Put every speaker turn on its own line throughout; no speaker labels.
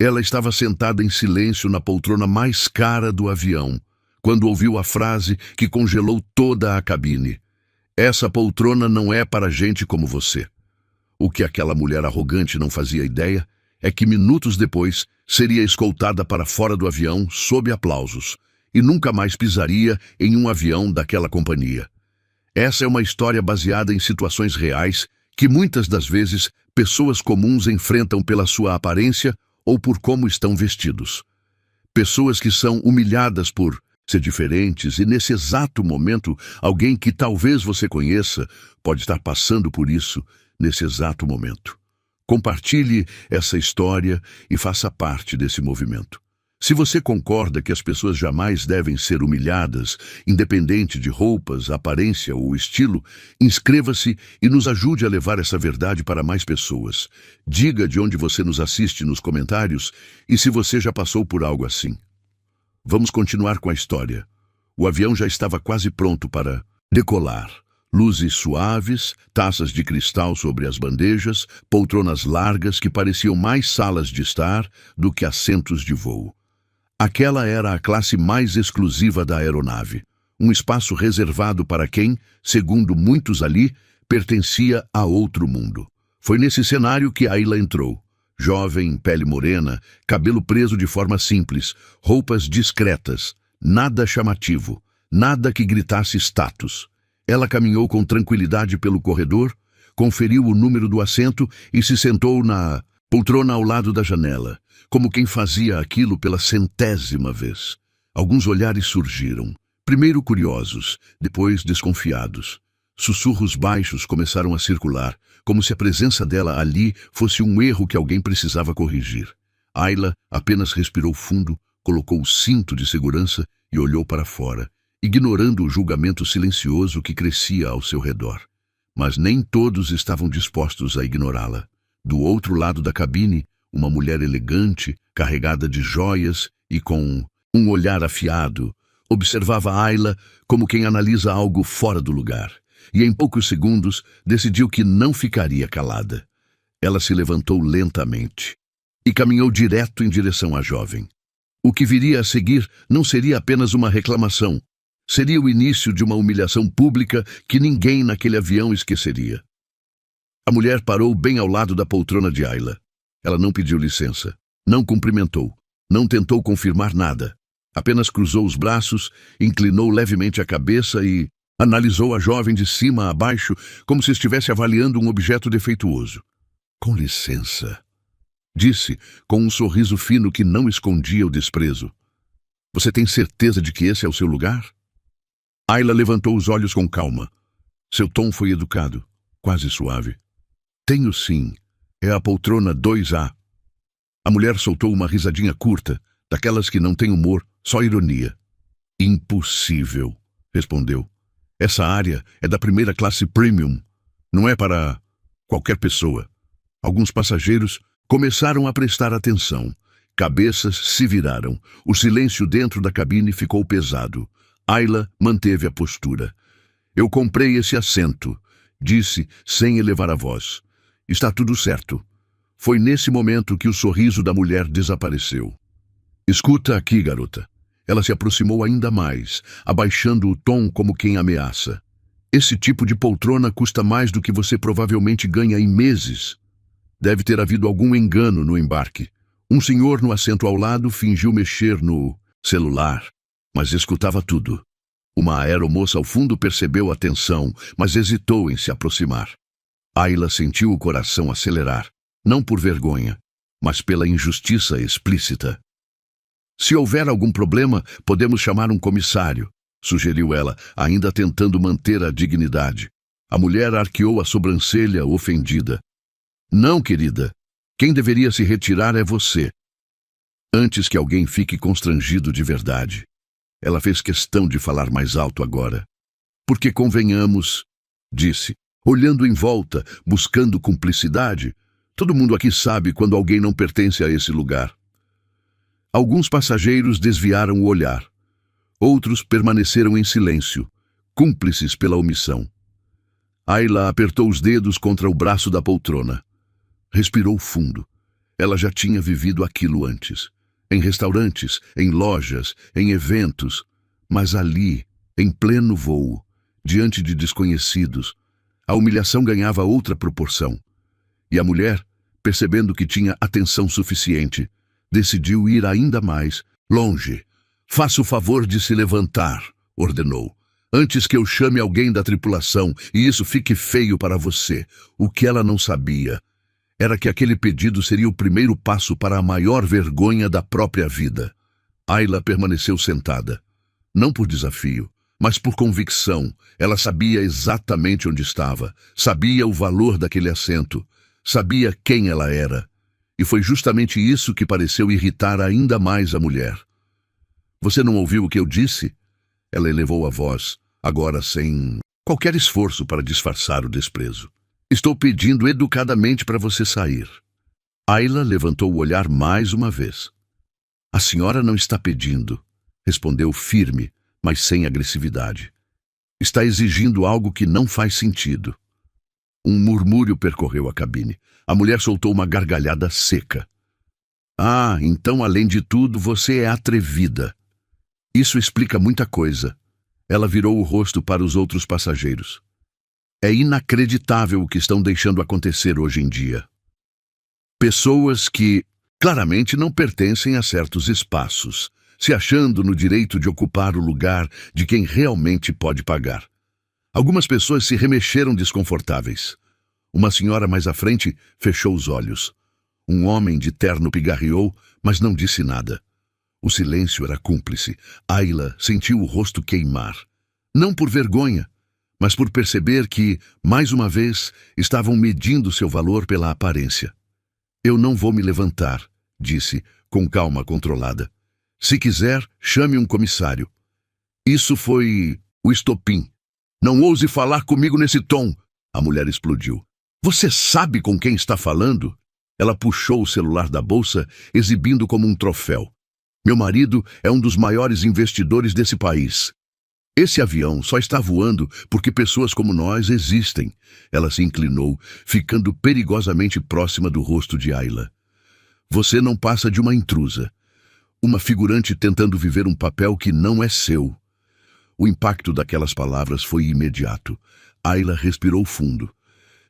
Ela estava sentada em silêncio na poltrona mais cara do avião, quando ouviu a frase que congelou toda a cabine. Essa poltrona não é para gente como você. O que aquela mulher arrogante não fazia ideia é que minutos depois seria escoltada para fora do avião sob aplausos e nunca mais pisaria em um avião daquela companhia. Essa é uma história baseada em situações reais que muitas das vezes pessoas comuns enfrentam pela sua aparência ou por como estão vestidos. Pessoas que são humilhadas por ser diferentes e nesse exato momento alguém que talvez você conheça pode estar passando por isso nesse exato momento. Compartilhe essa história e faça parte desse movimento. Se você concorda que as pessoas jamais devem ser humilhadas, independente de roupas, aparência ou estilo, inscreva-se e nos ajude a levar essa verdade para mais pessoas. Diga de onde você nos assiste nos comentários e se você já passou por algo assim. Vamos continuar com a história. O avião já estava quase pronto para decolar. Luzes suaves, taças de cristal sobre as bandejas, poltronas largas que pareciam mais salas de estar do que assentos de voo. Aquela era a classe mais exclusiva da aeronave, um espaço reservado para quem, segundo muitos ali, pertencia a outro mundo. Foi nesse cenário que Ayla entrou. Jovem, pele morena, cabelo preso de forma simples, roupas discretas, nada chamativo, nada que gritasse status. Ela caminhou com tranquilidade pelo corredor, conferiu o número do assento e se sentou na poltrona ao lado da janela, como quem fazia aquilo pela 100ª vez. Alguns olhares surgiram, primeiro curiosos, depois desconfiados. Sussurros baixos começaram a circular, como se a presença dela ali fosse um erro que alguém precisava corrigir. Ayla apenas respirou fundo, colocou o cinto de segurança e olhou para fora, ignorando o julgamento silencioso que crescia ao seu redor. Mas nem todos estavam dispostos a ignorá-la. Do outro lado da cabine, uma mulher elegante, carregada de joias e com um olhar afiado, observava Ayla como quem analisa algo fora do lugar, e em poucos segundos decidiu que não ficaria calada. Ela se levantou lentamente e caminhou direto em direção à jovem. O que viria a seguir não seria apenas uma reclamação, seria o início de uma humilhação pública que ninguém naquele avião esqueceria. A mulher parou bem ao lado da poltrona de Ayla. Ela não pediu licença, não cumprimentou, não tentou confirmar nada. Apenas cruzou os braços, inclinou levemente a cabeça e analisou a jovem de cima a baixo, como se estivesse avaliando um objeto defeituoso. "Com licença", disse, com um sorriso fino que não escondia o desprezo. "Você tem certeza de que esse é o seu lugar?" Ayla levantou os olhos com calma. Seu tom foi educado, quase suave. "Tenho sim. É a poltrona 2A. A mulher soltou uma risadinha curta, daquelas que não tem humor, só ironia. "Impossível", respondeu. "Essa área é da primeira classe premium. Não é para qualquer pessoa." Alguns passageiros começaram a prestar atenção. Cabeças se viraram. O silêncio dentro da cabine ficou pesado. Ayla manteve a postura. "Eu comprei esse assento", disse, sem elevar a voz. "Está tudo certo." Foi nesse momento que o sorriso da mulher desapareceu. "Escuta aqui, garota." Ela se aproximou ainda mais, abaixando o tom como quem ameaça. "Esse tipo de poltrona custa mais do que você provavelmente ganha em meses. Deve ter havido algum engano no embarque. Um senhor no assento ao lado fingiu mexer no celular, mas escutava tudo." Uma aeromoça ao fundo percebeu a tensão, mas hesitou em se aproximar. Ayla sentiu o coração acelerar, não por vergonha, mas pela injustiça explícita. "Se houver algum problema, podemos chamar um comissário", sugeriu ela, ainda tentando manter a dignidade. A mulher arqueou a sobrancelha, ofendida. "Não, querida. Quem deveria se retirar é você. Antes que alguém fique constrangido de verdade." Ela fez questão de falar mais alto agora. "Porque convenhamos", disse, olhando em volta, buscando cumplicidade. "Todo mundo aqui sabe quando alguém não pertence a esse lugar." Alguns passageiros desviaram o olhar. Outros permaneceram em silêncio, cúmplices pela omissão. Ayla apertou os dedos contra o braço da poltrona. Respirou fundo. Ela já tinha vivido aquilo antes. Em restaurantes, em lojas, em eventos. Mas ali, em pleno voo, diante de desconhecidos, a humilhação ganhava outra proporção. E a mulher, percebendo que tinha atenção suficiente, decidiu ir ainda mais longe. Faça o favor de se levantar, ordenou, antes que eu chame alguém da tripulação e isso fique feio para você. O que ela não sabia era que aquele pedido seria o primeiro passo para a maior vergonha da própria vida. Ayla permaneceu sentada. Não por desafio, mas por convicção. Ela sabia exatamente onde estava, sabia o valor daquele assento, sabia quem ela era. E foi justamente isso que pareceu irritar ainda mais a mulher. Você não ouviu o que eu disse? Ela elevou a voz, agora sem qualquer esforço para disfarçar o desprezo. Estou pedindo educadamente para você sair. Ayla levantou o olhar mais uma vez. A senhora não está pedindo, respondeu firme, mas sem agressividade. Está exigindo algo que não faz sentido. Um murmúrio percorreu a cabine. A mulher soltou uma gargalhada seca. Ah, então além de tudo você é atrevida. Isso explica muita coisa. Ela virou o rosto para os outros passageiros. É inacreditável o que estão deixando acontecer hoje em dia. Pessoas que claramente não pertencem a certos espaços, se achando no direito de ocupar o lugar de quem realmente pode pagar. Algumas pessoas se remexeram desconfortáveis. Uma senhora mais à frente fechou os olhos. Um homem de terno pigarreou, mas não disse nada. O silêncio era cúmplice. Ayla sentiu o rosto queimar. Não por vergonha, mas por perceber que, mais uma vez, estavam medindo seu valor pela aparência. Eu não vou me levantar, disse, com calma controlada. Se quiser, chame um comissário. Isso foi o estopim. Não ouse falar comigo nesse tom, a mulher explodiu. Você sabe com quem está falando? Ela puxou o celular da bolsa, exibindo como um troféu. Meu marido é um dos maiores investidores desse país. Esse avião só está voando porque pessoas como nós existem. Ela se inclinou, ficando perigosamente próxima do rosto de Ayla. Você não passa de uma intrusa. Uma figurante tentando viver um papel que não é seu. O impacto daquelas palavras foi imediato. Ayla respirou fundo.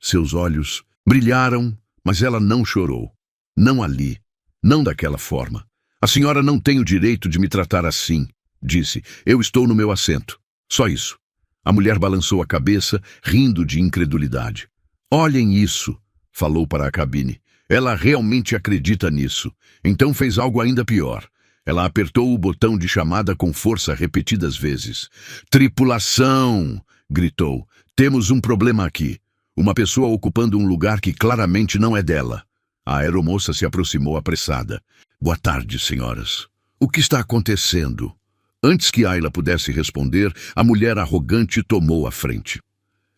Seus olhos brilharam, mas ela não chorou. Não ali. Não daquela forma. A senhora não tem o direito de me tratar assim, disse. Eu estou no meu assento. Só isso. A mulher balançou a cabeça, rindo de incredulidade. Olhem isso, falou para a cabine. Ela realmente acredita nisso. Então fez algo ainda pior. Ela apertou o botão de chamada com força repetidas vezes. Tripulação! Gritou. Temos um problema aqui. Uma pessoa ocupando um lugar que claramente não é dela. A aeromoça se aproximou apressada. Boa tarde, senhoras. O que está acontecendo? Antes que Ayla pudesse responder, a mulher arrogante tomou a frente.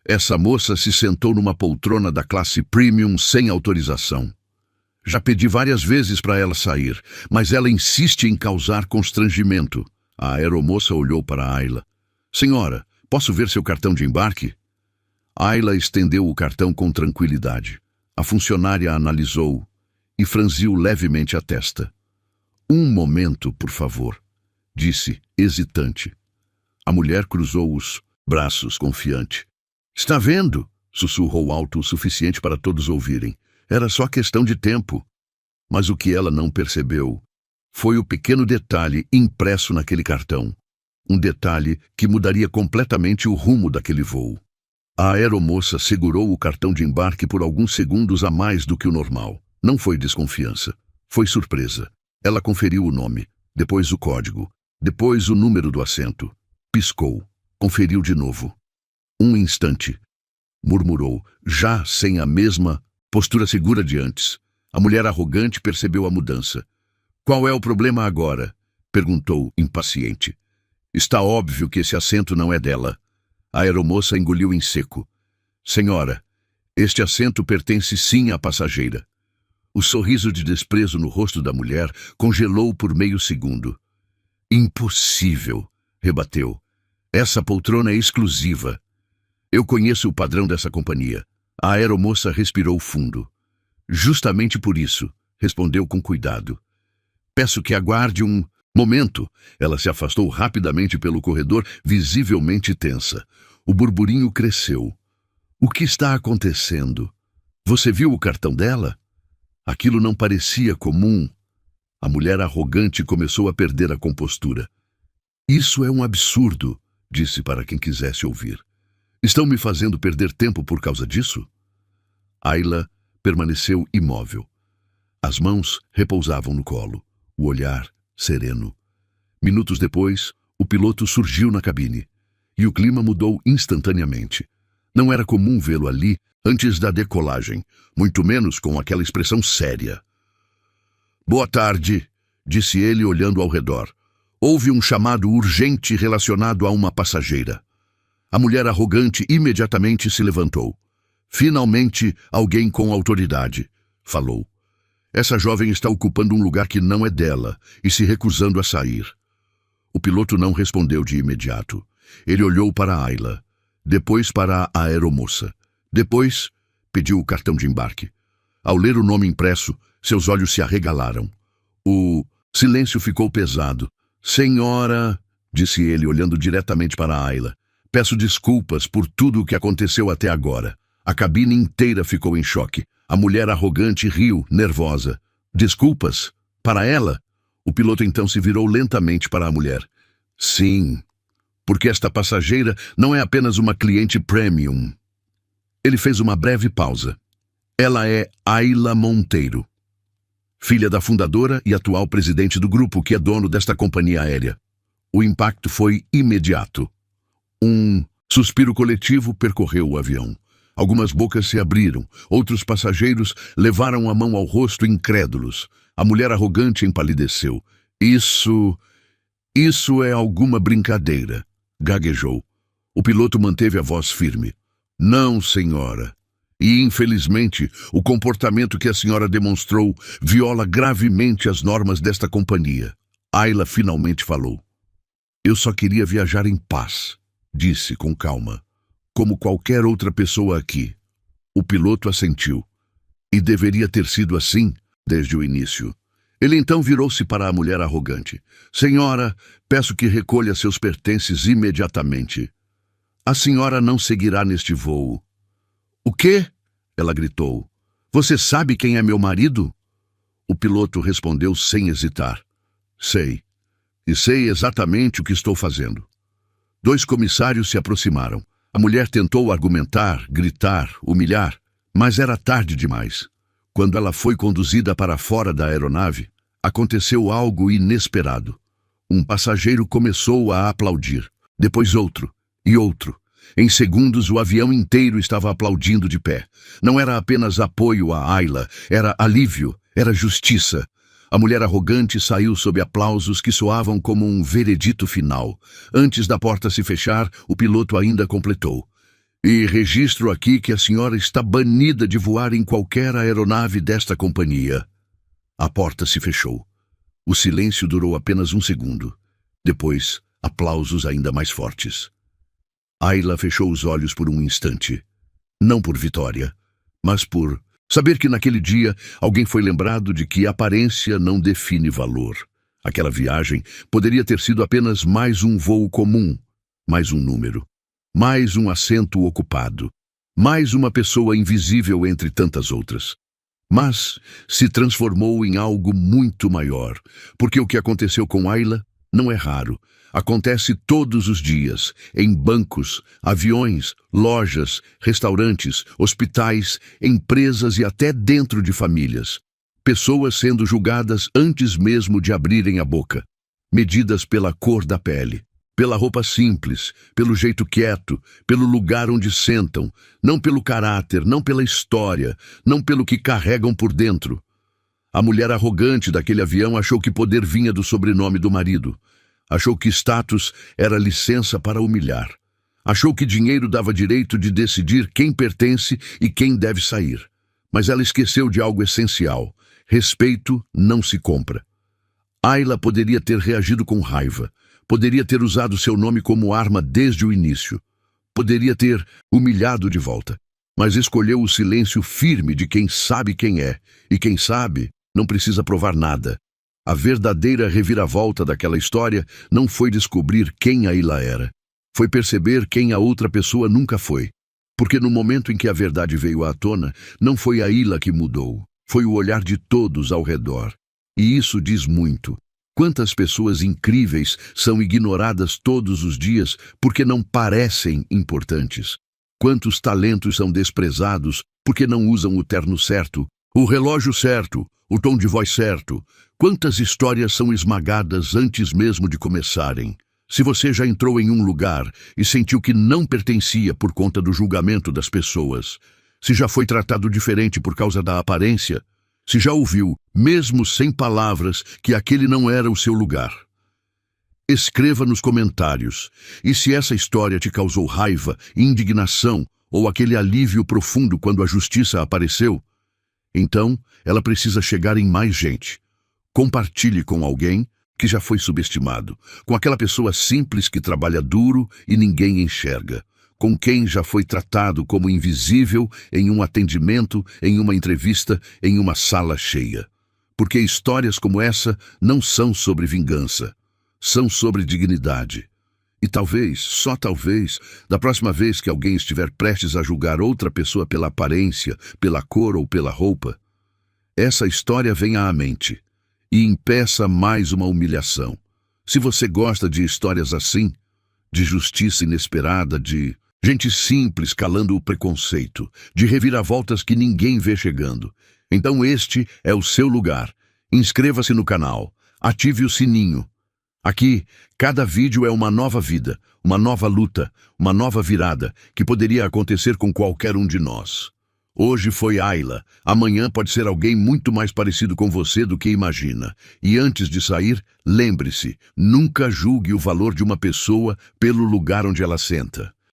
Essa moça se sentou numa poltrona da classe premium sem autorização. Já pedi várias vezes para ela sair, mas ela insiste em causar constrangimento. A aeromoça olhou para Ayla. Senhora, posso ver seu cartão de embarque? Ayla estendeu o cartão com tranquilidade. A funcionária analisou e franziu levemente a testa. Um momento, por favor, disse, hesitante. A mulher cruzou os braços, confiante. Está vendo? Sussurrou alto o suficiente para todos ouvirem. Era só questão de tempo. Mas o que ela não percebeu foi o pequeno detalhe impresso naquele cartão. Um detalhe que mudaria completamente o rumo daquele voo. A aeromoça segurou o cartão de embarque por alguns segundos a mais do que o normal. Não foi desconfiança. Foi surpresa. Ela conferiu o nome, depois o código, depois o número do assento. Piscou. Conferiu de novo. Um instante. Murmurou, já sem a mesma postura segura de antes. A mulher arrogante percebeu a mudança. Qual é o problema agora? Perguntou, impaciente. Está óbvio que esse assento não é dela. A aeromoça engoliu em seco. Senhora, este assento pertence sim à passageira. O sorriso de desprezo no rosto da mulher congelou por meio segundo. Impossível, rebateu. Essa poltrona é exclusiva. Eu conheço o padrão dessa companhia. A aeromoça respirou fundo. Justamente por isso, respondeu com cuidado. Peço que aguarde um momento. Ela se afastou rapidamente pelo corredor, visivelmente tensa. O burburinho cresceu. O que está acontecendo? Você viu o cartão dela? Aquilo não parecia comum. A mulher arrogante começou a perder a compostura. Isso é um absurdo, disse para quem quisesse ouvir. Estão me fazendo perder tempo por causa disso? Ayla permaneceu imóvel. As mãos repousavam no colo, o olhar sereno. Minutos depois, o piloto surgiu na cabine, e o clima mudou instantaneamente. Não era comum vê-lo ali antes da decolagem, muito menos com aquela expressão séria. Boa tarde, disse ele olhando ao redor. Houve um chamado urgente relacionado a uma passageira. A mulher arrogante imediatamente se levantou. Finalmente, alguém com autoridade, falou. Essa jovem está ocupando um lugar que não é dela e se recusando a sair. O piloto não respondeu de imediato. Ele olhou para Ayla, depois para a aeromoça. Depois, pediu o cartão de embarque. Ao ler o nome impresso, seus olhos se arregalaram. O silêncio ficou pesado. Senhora, disse ele, olhando diretamente para Ayla. Peço desculpas por tudo o que aconteceu até agora. A cabine inteira ficou em choque. A mulher arrogante riu, nervosa. Desculpas? Para ela? O piloto então se virou lentamente para a mulher. Sim, porque esta passageira não é apenas uma cliente premium. Ele fez uma breve pausa. Ela é Ayla Monteiro, filha da fundadora e atual presidente do grupo que é dono desta companhia aérea. O impacto foi imediato. Um suspiro coletivo percorreu o avião. Algumas bocas se abriram, outros passageiros levaram a mão ao rosto incrédulos. A mulher arrogante empalideceu. Isso é alguma brincadeira, gaguejou. O piloto manteve a voz firme. Não, senhora. E, infelizmente, o comportamento que a senhora demonstrou viola gravemente as normas desta companhia. Ayla finalmente falou. Eu só queria viajar em paz, disse com calma, como qualquer outra pessoa aqui. O piloto assentiu. E deveria ter sido assim desde o início. Ele então virou-se para a mulher arrogante. Senhora, peço que recolha seus pertences imediatamente. A senhora não seguirá neste voo. O quê? Ela gritou. Você sabe quem é meu marido? O piloto respondeu sem hesitar. Sei. E sei exatamente o que estou fazendo. 2 comissários se aproximaram. A mulher tentou argumentar, gritar, humilhar, mas era tarde demais. Quando ela foi conduzida para fora da aeronave, aconteceu algo inesperado. Um passageiro começou a aplaudir, depois outro e outro. Em segundos, o avião inteiro estava aplaudindo de pé. Não era apenas apoio a Ayla, era alívio, era justiça. A mulher arrogante saiu sob aplausos que soavam como um veredito final. Antes da porta se fechar, o piloto ainda completou. E registro aqui que a senhora está banida de voar em qualquer aeronave desta companhia. A porta se fechou. O silêncio durou apenas um segundo. Depois, aplausos ainda mais fortes. Ayla fechou os olhos por um instante. Não por vitória, mas por saber que naquele dia alguém foi lembrado de que aparência não define valor. Aquela viagem poderia ter sido apenas mais um voo comum, mais um número, mais um assento ocupado, mais uma pessoa invisível entre tantas outras. Mas se transformou em algo muito maior, porque o que aconteceu com Ayla não é raro. Acontece todos os dias, em bancos, aviões, lojas, restaurantes, hospitais, empresas e até dentro de famílias. Pessoas sendo julgadas antes mesmo de abrirem a boca, medidas pela cor da pele, pela roupa simples, pelo jeito quieto, pelo lugar onde sentam, não pelo caráter, não pela história, não pelo que carregam por dentro. A mulher arrogante daquele avião achou que poder vinha do sobrenome do marido. Achou que status era licença para humilhar. Achou que dinheiro dava direito de decidir quem pertence e quem deve sair. Mas ela esqueceu de algo essencial. Respeito não se compra. Ayla poderia ter reagido com raiva. Poderia ter usado seu nome como arma desde o início. Poderia ter humilhado de volta. Mas escolheu o silêncio firme de quem sabe quem é. E quem sabe Não precisa provar nada. A verdadeira reviravolta daquela história não foi descobrir quem Ayla era. Foi perceber quem a outra pessoa nunca foi. Porque no momento em que a verdade veio à tona, não foi Ayla que mudou. Foi o olhar de todos ao redor. E isso diz muito. Quantas pessoas incríveis são ignoradas todos os dias porque não parecem importantes? Quantos talentos são desprezados porque não usam o terno certo, o relógio certo, o tom de voz certo? Quantas histórias são esmagadas antes mesmo de começarem? Se você já entrou em um lugar e sentiu que não pertencia por conta do julgamento das pessoas, se já foi tratado diferente por causa da aparência, se já ouviu, mesmo sem palavras, que aquele não era o seu lugar. Escreva nos comentários. E se essa história te causou raiva, indignação ou aquele alívio profundo quando a justiça apareceu, então ela precisa chegar em mais gente. Compartilhe com alguém que já foi subestimado, com aquela pessoa simples que trabalha duro e ninguém enxerga, com quem já foi tratado como invisível em um atendimento, em uma entrevista, em uma sala cheia. Porque histórias como essa não são sobre vingança, são sobre dignidade. E talvez, só talvez, da próxima vez que alguém estiver prestes a julgar outra pessoa pela aparência, pela cor ou pela roupa, essa história venha à mente e impeça mais uma humilhação. Se você gosta de histórias assim, de justiça inesperada, de gente simples calando o preconceito, de reviravoltas que ninguém vê chegando, então este é o seu lugar. Inscreva-se no canal, ative o sininho. Aqui, cada vídeo é uma nova vida, uma nova luta, uma nova virada que poderia acontecer com qualquer um de nós. Hoje foi Ayla, amanhã pode ser alguém muito mais parecido com você do que imagina. E antes de sair, lembre-se, nunca julgue o valor de uma pessoa pelo lugar onde ela senta.